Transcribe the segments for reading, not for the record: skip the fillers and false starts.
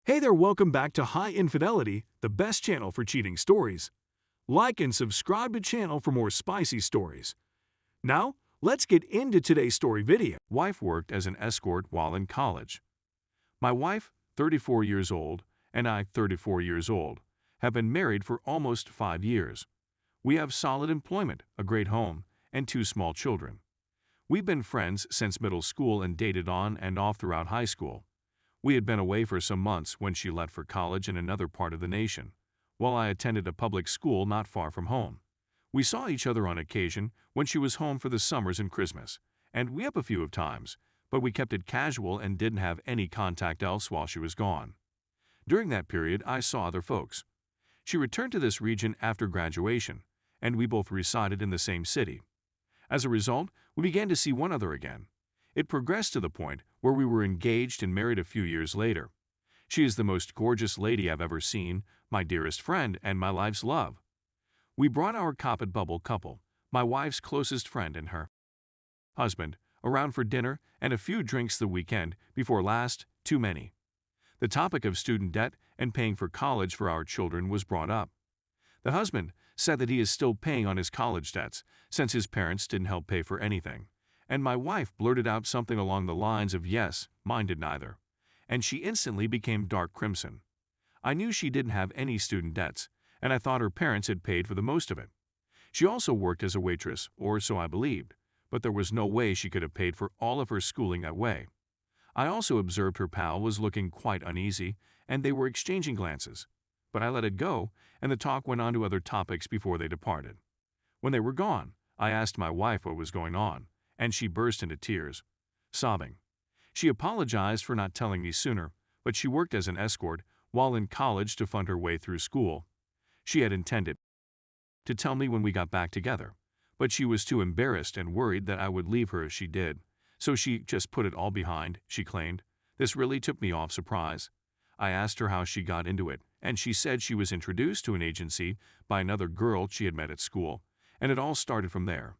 Hey there, welcome back to High Infidelity, the best channel for cheating stories. Like and subscribe to channel for more spicy stories. Now, let's get into today's story video. Wife worked as an escort while in college. My wife, 34 years old, and I, 34 years old, have been married for almost 5 years. We have solid employment, a great home, and 2 small children. We've been friends since middle school and dated on and off throughout high school. We had been away for some months when she left for college in another part of the nation, while I attended a public school not far from home. We saw each other on occasion when she was home for the summers and Christmas, and we up a few of times, but we kept it casual and didn't have any contact else while she was gone. During that period, I saw other folks. She returned to this region after graduation, and we both resided in the same city. As a result, we began to see one another again. It progressed to the point where we were engaged and married a few years later. She is the most gorgeous lady I've ever seen, my dearest friend, and my life's love. We brought our carpet bubble couple, my wife's closest friend and her husband, around for dinner and a few drinks the weekend before last, too many. The topic of student debt and paying for college for our children was brought up. The husband said that he is still paying on his college debts since his parents didn't help pay for anything. And my wife blurted out something along the lines of yes, mine did neither. And she instantly became dark crimson. I knew she didn't have any student debts, and I thought her parents had paid for the most of it. She also worked as a waitress, or so I believed, but there was no way she could have paid for all of her schooling that way. I also observed her pal was looking quite uneasy, and they were exchanging glances. But I let it go, and the talk went on to other topics before they departed. When they were gone, I asked my wife what was going on, and she burst into tears, sobbing. She apologized for not telling me sooner, but she worked as an escort while in college to fund her way through school. She had intended to tell me when we got back together, but she was too embarrassed and worried that I would leave her if she did, so she just put it all behind, she claimed. This really took me off surprise. I asked her how she got into it, and she said she was introduced to an agency by another girl she had met at school, and it all started from there.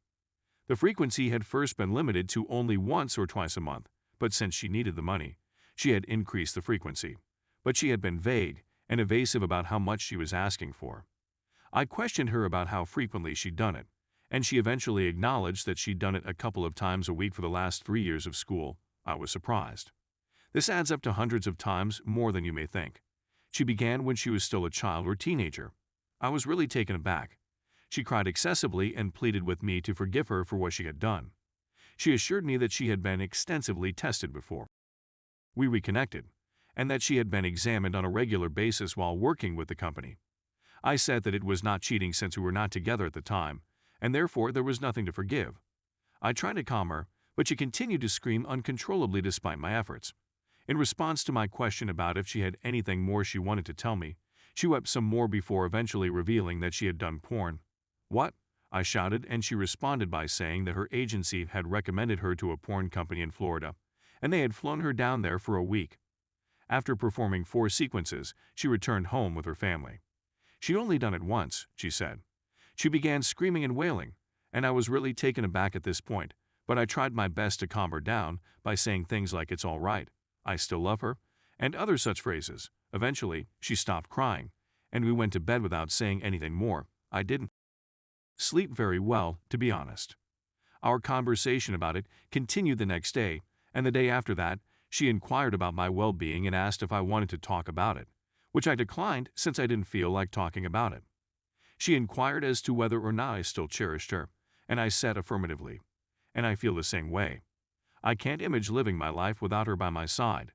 The frequency had first been limited to only once or twice a month, but since she needed the money, she had increased the frequency. But she had been vague and evasive about how much she was asking for. I questioned her about how frequently she'd done it, and she eventually acknowledged that she'd done it a couple of times a week for the last 3 years of school. I was surprised. This adds up to hundreds of times more than you may think. She began when she was still a child or teenager. I was really taken aback. She cried excessively and pleaded with me to forgive her for what she had done. She assured me that she had been extensively tested before we reconnected, and that she had been examined on a regular basis while working with the company. I said that it was not cheating since we were not together at the time, and therefore there was nothing to forgive. I tried to calm her, but she continued to scream uncontrollably despite my efforts. In response to my question about if she had anything more she wanted to tell me, she wept some more before eventually revealing that she had done porn. What? I shouted, and she responded by saying that her agency had recommended her to a porn company in Florida, and they had flown her down there for a week. After performing 4 sequences, she returned home with her family. She'd only done it once, she said. She began screaming and wailing, and I was really taken aback at this point, but I tried my best to calm her down by saying things like "it's all right," "I still love her," and other such phrases. Eventually, she stopped crying, and we went to bed without saying anything more. I didn't sleep very well, to be honest. Our conversation about it continued the next day, and the day after that, she inquired about my well-being and asked if I wanted to talk about it, which I declined since I didn't feel like talking about it. She inquired as to whether or not I still cherished her, and I said affirmatively. And I feel the same way. I can't imagine living my life without her by my side.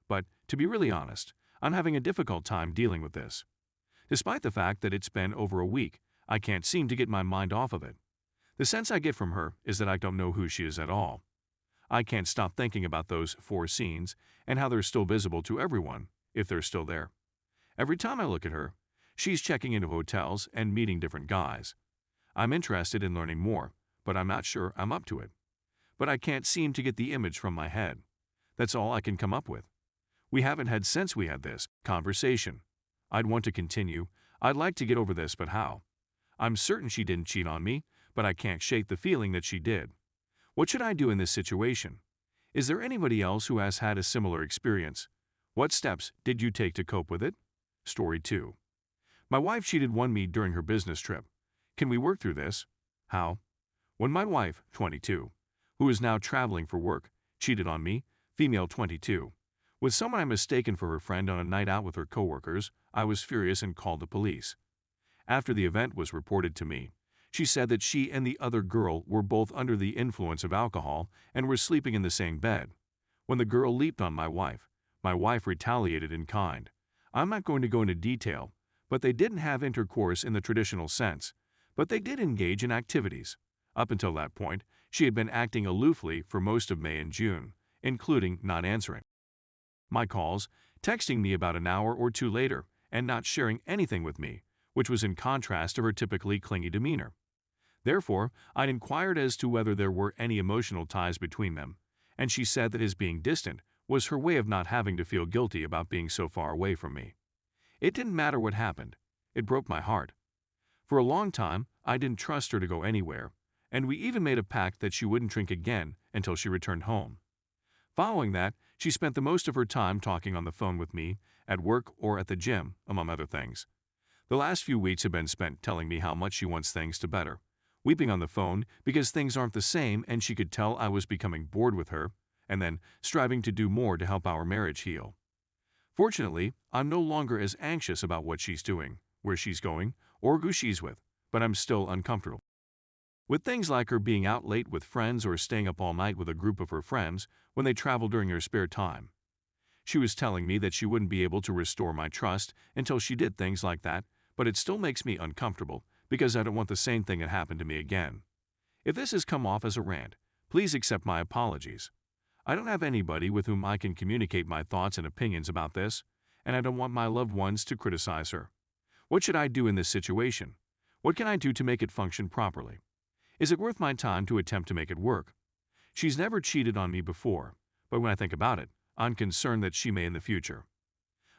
But, to be really honest, I'm having a difficult time dealing with this. Despite the fact that it's been over a week, I can't seem to get my mind off of it. The sense I get from her is that I don't know who she is at all. I can't stop thinking about those 4 scenes and how they're still visible to everyone, if they're still there. Every time I look at her, she's checking into hotels and meeting different guys. I'm interested in learning more, but I'm not sure I'm up to it. But I can't seem to get the image from my head. That's all I can come up with. We haven't had since we had this conversation. I'd want to continue. I'd like to get over this, but how? I'm certain she didn't cheat on me, but I can't shake the feeling that she did. What should I do in this situation? Is there anybody else who has had a similar experience? What steps did you take to cope with it? Story 2. My wife cheated on me during her business trip. Can we work through this? How? When my wife, 22, who is now traveling for work, cheated on me, female 22, with someone I mistaken for her friend on a night out with her coworkers, I was furious and called the police. After the event was reported to me, she said that she and the other girl were both under the influence of alcohol and were sleeping in the same bed. When the girl leaped on my wife retaliated in kind. I'm not going to go into detail, but they didn't have intercourse in the traditional sense, but they did engage in activities. Up until that point, she had been acting aloofly for most of May and June, including not answering my calls, texting me about an hour or two later, and not sharing anything with me, which was in contrast to her typically clingy demeanor. Therefore, I inquired as to whether there were any emotional ties between them, and she said that his being distant was her way of not having to feel guilty about being so far away from me. It didn't matter what happened. It broke my heart. For a long time, I didn't trust her to go anywhere, and we even made a pact that she wouldn't drink again until she returned home. Following that, she spent the most of her time talking on the phone with me, at work or at the gym, among other things. The last few weeks have been spent telling me how much she wants things to better, weeping on the phone because things aren't the same and she could tell I was becoming bored with her, and then striving to do more to help our marriage heal. Fortunately, I'm no longer as anxious about what she's doing, where she's going, or who she's with, but I'm still uncomfortable with things like her being out late with friends or staying up all night with a group of her friends when they travel during her spare time. She was telling me that she wouldn't be able to restore my trust until she did things like that, but it still makes me uncomfortable because I don't want the same thing to happen to me again. If this has come off as a rant, please accept my apologies. I don't have anybody with whom I can communicate my thoughts and opinions about this, and I don't want my loved ones to criticize her. What should I do in this situation? What can I do to make it function properly? Is it worth my time to attempt to make it work? She's never cheated on me before, but when I think about it, I'm concerned that she may in the future.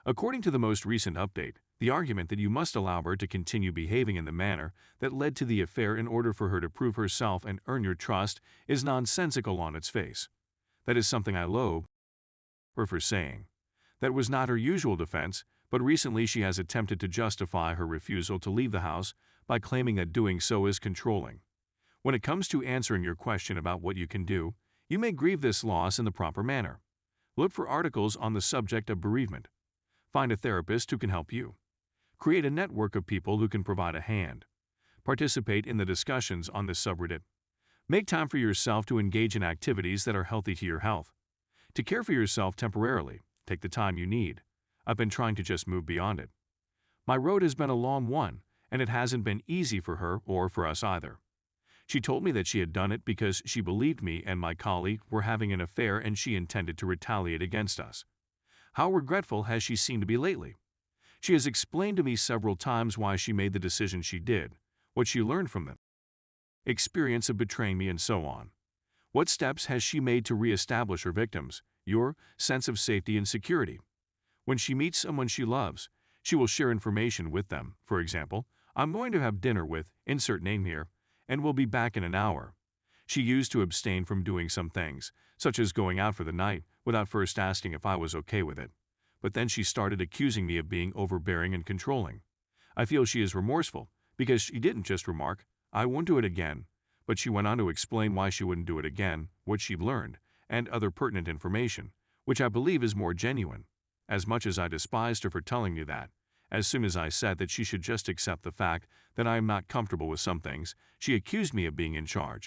According to the most recent update, the argument that you must allow her to continue behaving in the manner that led to the affair in order for her to prove herself and earn your trust is nonsensical on its face. That is something I loathe her for saying. That was not her usual defense, but recently she has attempted to justify her refusal to leave the house by claiming that doing so is controlling. When it comes to answering your question about what you can do, you may grieve this loss in the proper manner. Look for articles on the subject of bereavement. Find a therapist who can help you. Create a network of people who can provide a hand. Participate in the discussions on this subreddit. Make time for yourself to engage in activities that are healthy to your health. To care for yourself temporarily, take the time you need. I've been trying to just move beyond it. My road has been a long one, and it hasn't been easy for her or for us either. She told me that she had done it because she believed me and my colleague were having an affair and she intended to retaliate against us. How regretful has she seemed to be lately? She has explained to me several times why she made the decision she did, what she learned from the experience of betraying me, and so on. What steps has she made to re-establish her victims, your sense of safety and security? When she meets someone she loves, she will share information with them. For example, I'm going to have dinner with, insert name here, and will be back in an hour. She used to abstain from doing some things, such as going out for the night, without first asking if I was okay with it. But then she started accusing me of being overbearing and controlling. I feel she is remorseful, because she didn't just remark, "I won't do it again," but she went on to explain why she wouldn't do it again, what she'd learned, and other pertinent information, which I believe is more genuine. As much as I despised her for telling me that, as soon as I said that she should just accept the fact that I am not comfortable with some things, she accused me of being in charge.